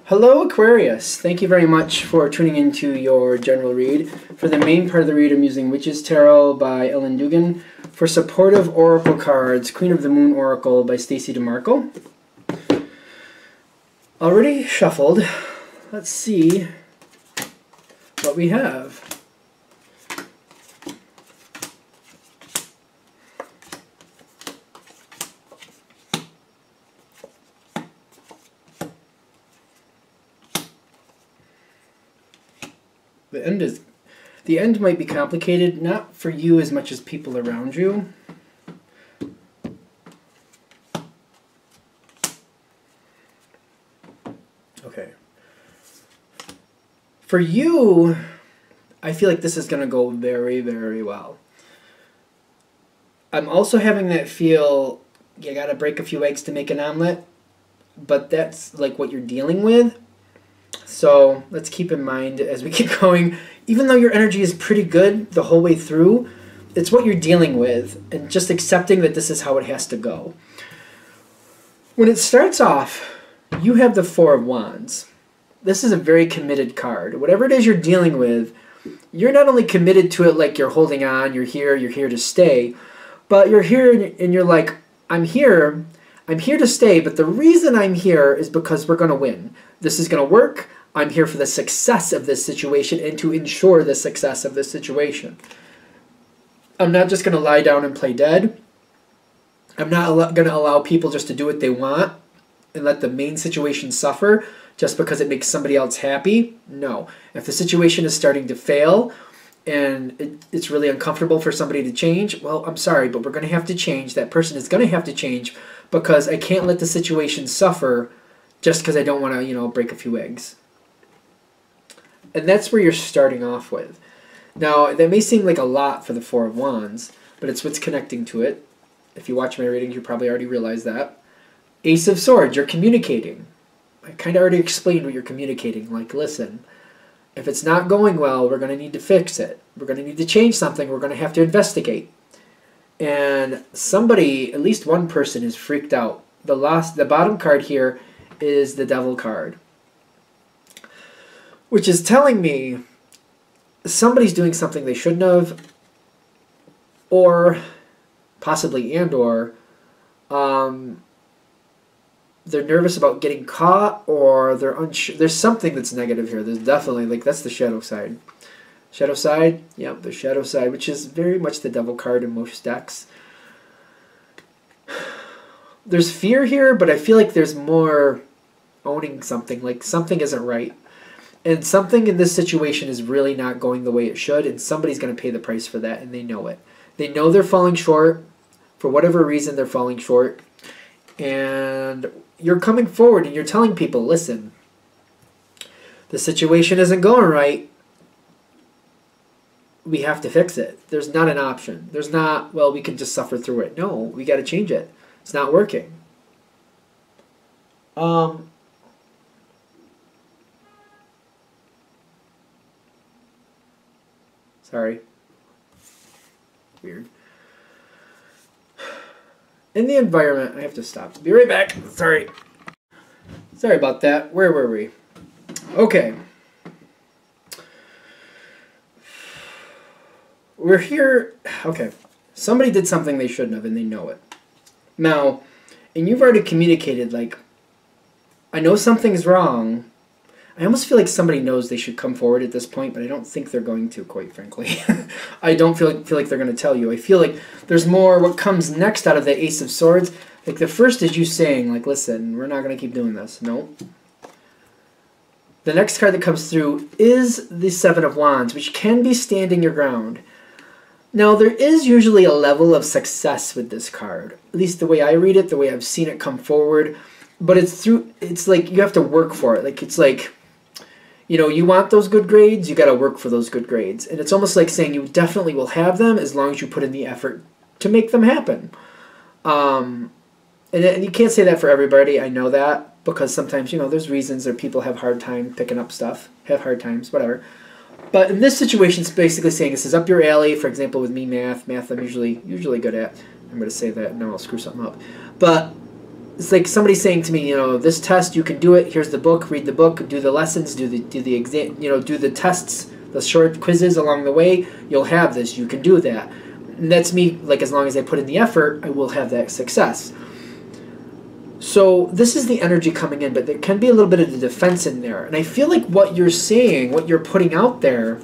Hello Aquarius, thank you very much for tuning into your general read. For the main part of the read I'm using Witch's Tarot by Ellen Dugan. For supportive oracle cards, Queen of the Moon Oracle by Stacey DeMarco. Already shuffled. Let's see what we have. The end might be complicated, not for you as much as people around you. Okay. For you, I feel like this is going to go very, very well. I'm also having that feel you got to break a few eggs to make an omelet, but that's like what you're dealing with. So let's keep in mind as we keep going, even though your energy is pretty good the whole way through, it's what you're dealing with and just accepting that this is how it has to go. When it starts off, you have the Four of Wands. This is a very committed card. Whatever it is you're dealing with, you're not only committed to it like you're holding on, you're here to stay, but you're here and you're like, I'm here to stay, but the reason I'm here is because we're going to win. This is going to work. I'm here for the success of this situation and to ensure the success of this situation. I'm not just going to lie down and play dead. I'm not going to allow people just to do what they want and let the main situation suffer just because it makes somebody else happy. No. If the situation is starting to fail and it's really uncomfortable for somebody to change, well, I'm sorry, but we're going to have to change. That person is going to have to change because I can't let the situation suffer just because I don't want to, break a few eggs. And that's where you're starting off with. Now, that may seem like a lot for the Four of Wands, but it's what's connecting to it. If you watch my readings, you probably already realized that. Ace of Swords, you're communicating. I kind of already explained what you're communicating. Like, listen, if it's not going well, we're going to need to fix it. We're going to need to change something. We're going to have to investigate. And somebody, at least one person, is freaked out. The bottom card here is the Devil card, which is telling me somebody's doing something they shouldn't have, or possibly they're nervous about getting caught, or they're unsure. There's something that's negative here. There's definitely, that's the shadow side. Shadow side, yep, the shadow side, which is very much the Devil card in most decks. There's fear here, but I feel like there's more owning something, like something isn't right. And something in this situation is really not going the way it should, and somebody's going to pay the price for that, and they know it. They know they're falling short. For whatever reason, they're falling short. And you're coming forward and you're telling people, listen, the situation isn't going right. We have to fix it. There's not an option. There's not, well, we can just suffer through it. No, we got to change it. It's not working. Sorry. Weird. In the environment, I have to stop. Be right back. Sorry. Sorry about that. Where were we? Okay. We're here. Okay. Somebody did something they shouldn't have, and they know it. Now, and you've already communicated, like, I know something's wrong. I almost feel like somebody knows they should come forward at this point, but I don't think they're going to, quite frankly. I don't feel like they're going to tell you. I feel like there's more what comes next out of the Ace of Swords. Like, the first is you saying, like, listen, we're not going to keep doing this. No. The next card that comes through is the Seven of Wands, which can be standing your ground. Now, there is usually a level of success with this card. At least the way I read it, the way I've seen it come forward. But it's like you have to work for it. Like, it's like, you want those good grades, you got to work for those good grades. And it's almost like saying you definitely will have them as long as you put in the effort to make them happen. And you can't say that for everybody, I know that, because sometimes, there's reasons or people have hard time picking up stuff, have hard times, whatever. But in this situation, it's basically saying this is up your alley. For example, with me, math I'm usually good at. I'm going to say that, no, I'll screw something up. But it's like somebody saying to me, you know, this test, you can do it. Here's the book. Read the book. Do the lessons. Do the exam. You know, do the tests, the short quizzes along the way. You'll have this. You can do that. And that's me. Like, as long as I put in the effort, I will have that success. So this is the energy coming in, but there can be a little bit of the defense in there. And I feel like what you're saying, what you're putting out there,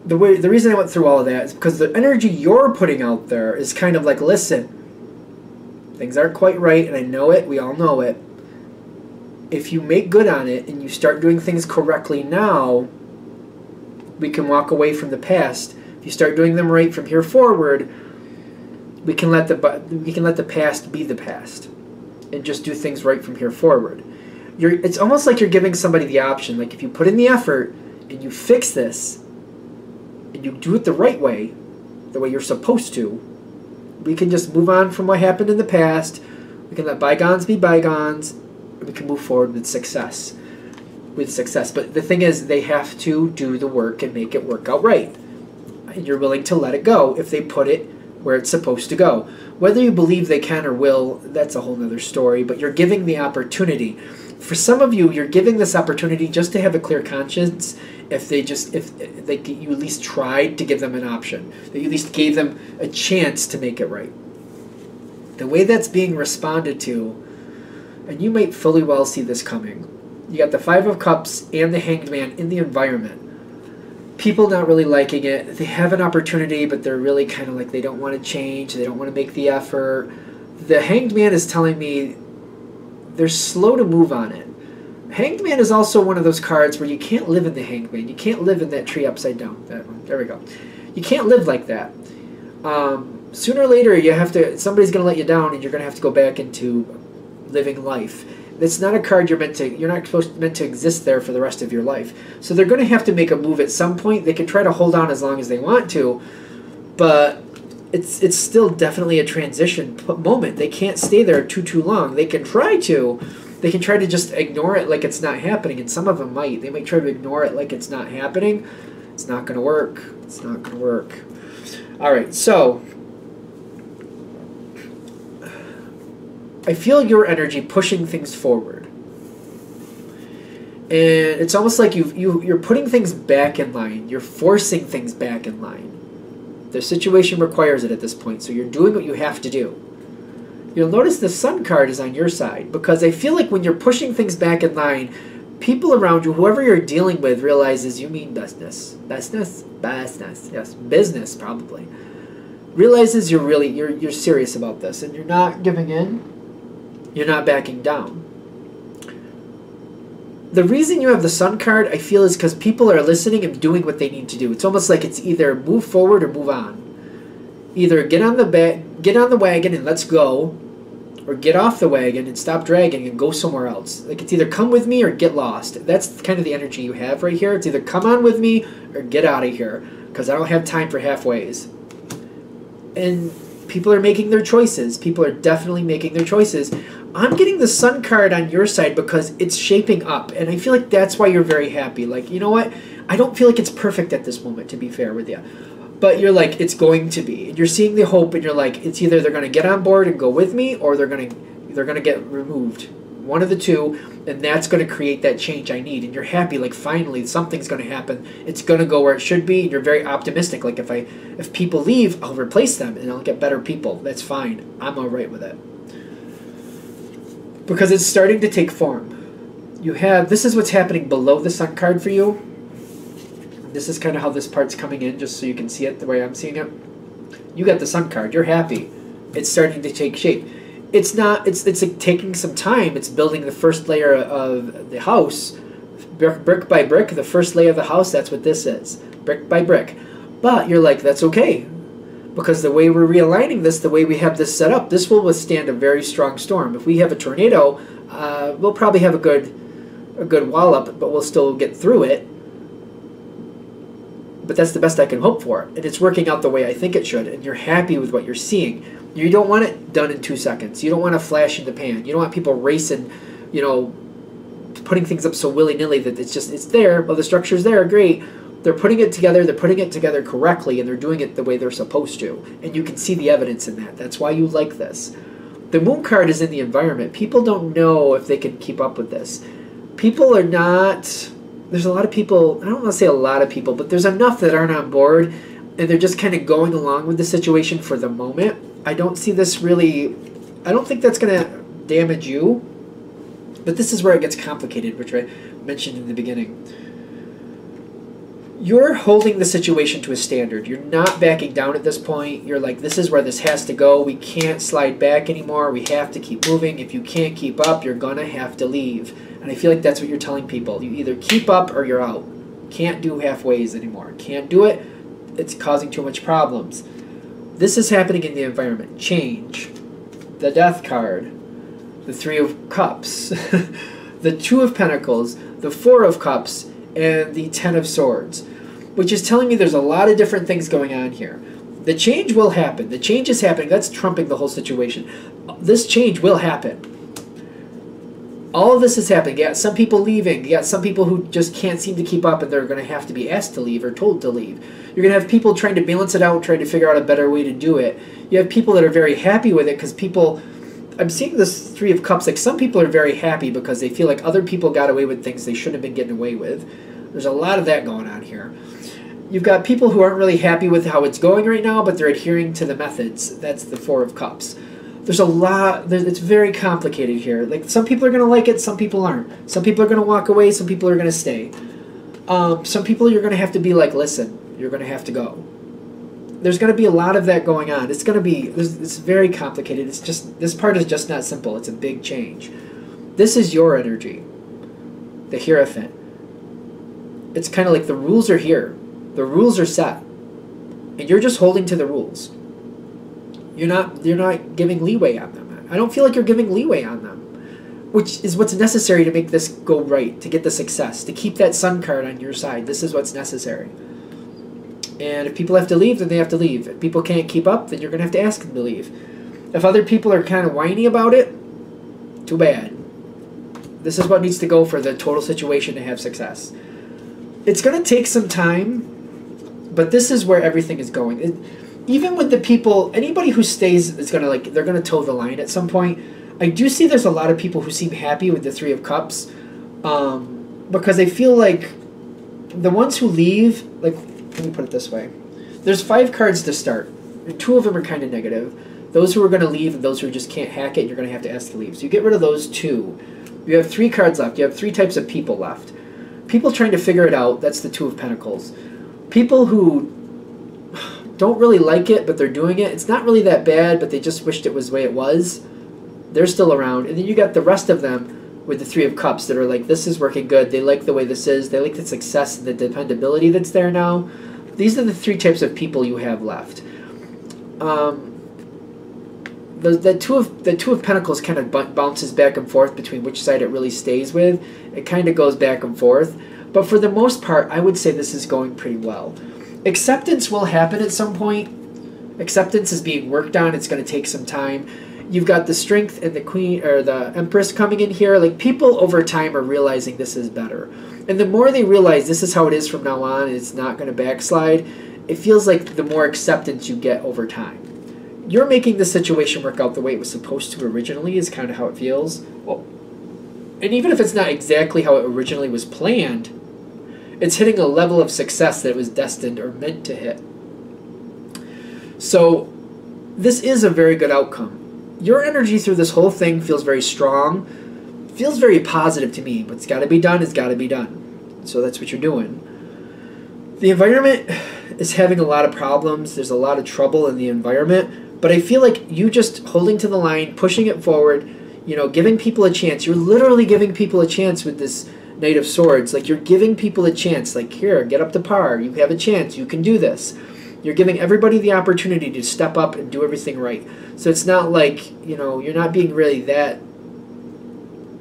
the reason I went through all of that is because the energy you're putting out there is kind of like, listen, things aren't quite right, and I know it, we all know it. If you make good on it and you start doing things correctly now, we can walk away from the past. If you start doing them right from here forward, we can let the past be the past and just do things right from here forward. It's almost like you're giving somebody the option, like, if you put in the effort and you fix this and you do it the way you're supposed to, we can just move on from what happened in the past. We can let bygones be bygones, and we can move forward with success. But the thing is, they have to do the work and make it work out right. And you're willing to let it go if they put it where it's supposed to go. Whether you believe they can or will, that's a whole nother story, but you're giving the opportunity. For some of you, you're giving this opportunity just to have a clear conscience. If you at least tried to give them an option, that you at least gave them a chance to make it right. The way that's being responded to, and you might fully well see this coming, you got the Five of Cups and the Hanged Man in the environment. People not really liking it. They have an opportunity, but they're really kind of like, they don't want to change. They don't want to make the effort. The Hanged Man is telling me they're slow to move on it. Hanged Man is also one of those cards where you can't live in the Hanged Man. You can't live in that tree upside down. That one. There we go. You can't live like that. Sooner or later, somebody's going to let you down, and you're going to have to go back into living life. It's not a card you're not meant to exist there for the rest of your life. So they're going to have to make a move at some point. They can try to hold on as long as they want to, but it's still definitely a transition moment. They can't stay there too long. They can try to. They can try to just ignore it like it's not happening, and some of them might. They might try to ignore it like it's not happening. It's not going to work. It's not going to work. All right, so I feel your energy pushing things forward. And it's almost like you're putting things back in line. You're forcing things back in line. The situation requires it at this point, so you're doing what you have to do. You'll notice the Sun card is on your side, because I feel like when you're pushing things back in line, people around you, whoever you're dealing with, realizes you mean business. Business? Yes, business probably. Realizes you're serious about this, and you're not giving in. You're not backing down. The reason you have the Sun card, I feel, is because people are listening and doing what they need to do. It's almost like it's either move forward or move on. Either get on the wagon and let's go, or get off the wagon and stop dragging and go somewhere else. Like, it's either come with me or get lost. That's kind of the energy you have right here. It's either come on with me or get out of here, because I don't have time for halfways. And people are making their choices. People are definitely making their choices. I'm getting the Sun card on your side because it's shaping up, and I feel like that's why you're very happy. Like, you know what? I don't feel like it's perfect at this moment, to be fair with you. But you're like, it's going to be. And you're seeing the hope, and you're like, it's either they're going to get on board and go with me, or they're going to get removed. One of the two, and that's going to create that change I need. And you're happy, like, finally something's going to happen. It's going to go where it should be. And you're very optimistic. Like, if people leave, I'll replace them, and I'll get better people. That's fine. I'm all right with it. Because it's starting to take form. This is what's happening below the Sun card for you. This is kind of how this part's coming in, just so you can see it the way I'm seeing it. You got the Sun card. You're happy. It's starting to take shape. It's like taking some time. It's building the first layer of the house, brick by brick. The first layer of the house, that's what this is, brick by brick. But you're like, that's okay, because the way we're realigning this, the way we have this set up, this will withstand a very strong storm. If we have a tornado, we'll probably have a good wallop, but we'll still get through it. But that's the best I can hope for. And it's working out the way I think it should. And you're happy with what you're seeing. You don't want it done in 2 seconds. You don't want a flash in the pan. You don't want people racing, putting things up so willy-nilly that it's there. Well, the structure's there, great. They're putting it together correctly, and they're doing it the way they're supposed to. And you can see the evidence in that. That's why you like this. The Moon card is in the environment. People don't know if they can keep up with this. People are not... There's a lot of people, I don't want to say a lot of people, but there's enough that aren't on board, and they're just kind of going along with the situation for the moment. I don't see this really... I don't think that's going to damage you. But this is where it gets complicated, which I mentioned in the beginning. You're holding the situation to a standard. You're not backing down at this point. You're like, this is where this has to go. We can't slide back anymore. We have to keep moving. If you can't keep up, you're going to have to leave. And I feel like that's what you're telling people. You either keep up or you're out. Can't do halfways anymore. Can't do it. It's causing too much problems. This is happening in the environment. Change. The Death card. The Three of Cups. The Two of Pentacles. The Four of Cups. And the Ten of Swords. Which is telling me there's a lot of different things going on here. The change will happen. The change is happening. That's trumping the whole situation. This change will happen. All of this is happening. You got some people leaving. You got some people who just can't seem to keep up, and they're going to have to be asked to leave or told to leave. You're going to have people trying to balance it out, trying to figure out a better way to do it. You have people that are very happy with it because people... I'm seeing this Three of Cups. Like, some people are very happy because they feel like other people got away with things they shouldn't have been getting away with. There's a lot of that going on here. You've got people who aren't really happy with how it's going right now, but they're adhering to the methods. That's the Four of Cups. There's a lot... It's very complicated here. Like, some people are going to like it, some people aren't. Some people are going to walk away, some people are going to stay. Some people you're going to have to be like, listen, you're going to have to go. There's going to be a lot of that going on. It's going to be... It's very complicated. It's just... This part is just not simple. It's a big change. This is your energy. The Hierophant. It's kind of like the rules are here. The rules are set. And you're just holding to the rules. You're not giving leeway on them. I don't feel like you're giving leeway on them. Which is what's necessary to make this go right, to get the success, to keep that Sun card on your side. This is what's necessary. And if people have to leave, then they have to leave. If people can't keep up, then you're going to have to ask them to leave. If other people are kind of whiny about it, too bad. This is what needs to go for the total situation to have success. It's going to take some time, but this is where everything is going. Even with the people, anybody who stays is going to, they're going to toe the line at some point. I do see there's a lot of people who seem happy with the Three of Cups because they feel like the ones who leave, let me put it this way. There's 5 cards to start. 2 of them are kind of negative. Those who are going to leave and those who just can't hack it, you're going to have to ask to leave. So you get rid of those 2. You have 3 cards left. You have 3 types of people left. People trying to figure it out, that's the Two of Pentacles. People who don't really like it, but they're doing it. It's not really that bad, but they just wished it was the way it was. They're still around. And then you got the rest of them with the Three of Cups that are like, this is working good. They like the way this is. They like the success and the dependability that's there now. These are the 3 types of people you have left. The two of Pentacles kind of bounces back and forth between which side it really stays with. It kind of goes back and forth. But for the most part, I would say this is going pretty well. Acceptance will happen at some point. Acceptance is being worked on. It's going to take some time. You've got the Strength and the Queen or the Empress coming in here. Like, people over time are realizing this is better. And the more they realize this is how it is from now on, and it's not going to backslide, it feels like the more acceptance you get over time. You're making the situation work out the way it was supposed to originally is kind of how it feels. Well, and even if it's not exactly how it originally was planned, it's hitting a level of success that it was destined or meant to hit. So this is a very good outcome. Your energy through this whole thing feels very strong, feels very positive to me, but it's got to be done, it's got to be done. So that's what you're doing. The environment is having a lot of problems. There's a lot of trouble in the environment, but I feel like you just holding to the line, pushing it forward, you know, giving people a chance. You're literally giving people a chance with this Knight of Swords. Like, you're giving people a chance. Like, here, get up to par. You have a chance. You can do this. You're giving everybody the opportunity to step up and do everything right. So it's not like, you know, you're not being really that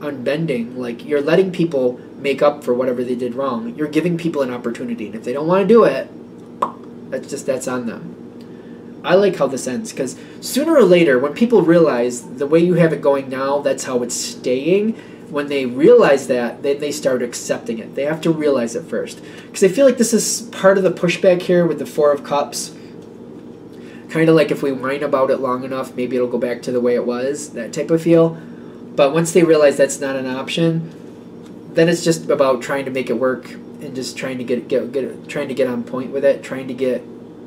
unbending. Like, you're letting people make up for whatever they did wrong. You're giving people an opportunity. And if they don't want to do it, that's on them. I like how this ends, because sooner or later, when people realize the way you have it going now, that's how it's staying, when they realize that, then they start accepting it. They have to realize it first. Because I feel like this is part of the pushback here with the Four of Cups. Kind of like if we whine about it long enough, maybe it'll go back to the way it was, that type of feel. But once they realize that's not an option, then it's just about trying to make it work and just trying to get on point with it, trying to get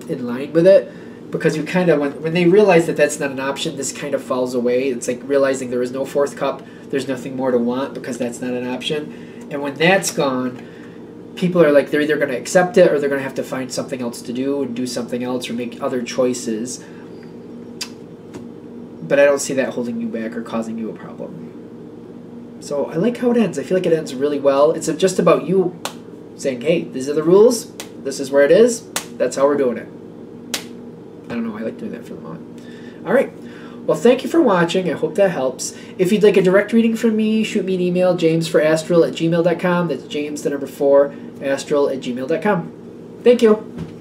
in line with it. Because you kind of, when they realize that that's not an option, this kind of falls away. It's like realizing there is no fourth cup, there's nothing more to want because that's not an option. And when that's gone, people are like, they're either going to accept it or they're going to have to find something else to do and do something else or make other choices. But I don't see that holding you back or causing you a problem. So I like how it ends. I feel like it ends really well. It's just about you saying, hey, these are the rules. This is where it is. That's how we're doing it. I don't know. I like doing that for the moment. All right. Well, thank you for watching. I hope that helps. If you'd like a direct reading from me, shoot me an email, jamesforastral@gmail.com. That's James, the number 4, astral@gmail.com. Thank you.